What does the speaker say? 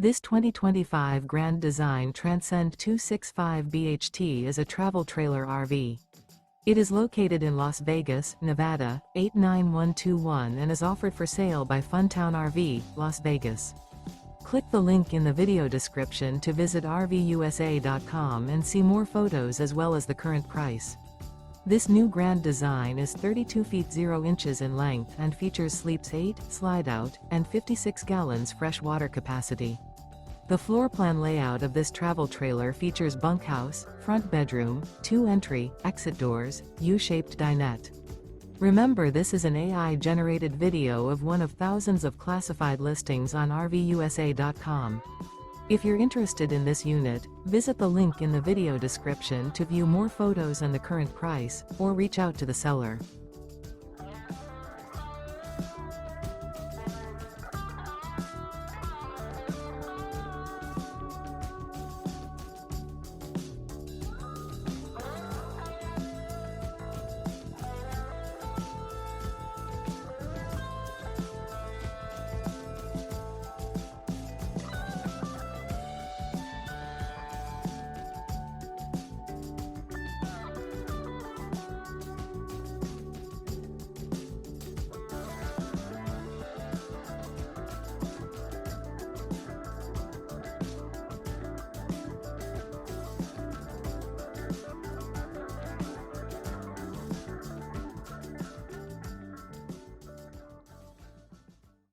This 2025 Grand Design Transcend 265 BHT is a travel trailer RV. It is located in Las Vegas, Nevada, 89121 and is offered for sale by Funtown RV, Las Vegas. Click the link in the video description to visit RVUSA.com and see more photos as well as the current price. This new Grand Design is 32 feet 0 inches in length and features sleeps 8, slide-out, and 56 gallons fresh water capacity. The floor plan layout of this travel trailer features bunkhouse, front bedroom, 2 entry, exit doors, U-shaped dinette. Remember, this is an AI-generated video of one of thousands of classified listings on RVUSA.com. If you're interested in this unit, visit the link in the video description to view more photos and the current price, or reach out to the seller.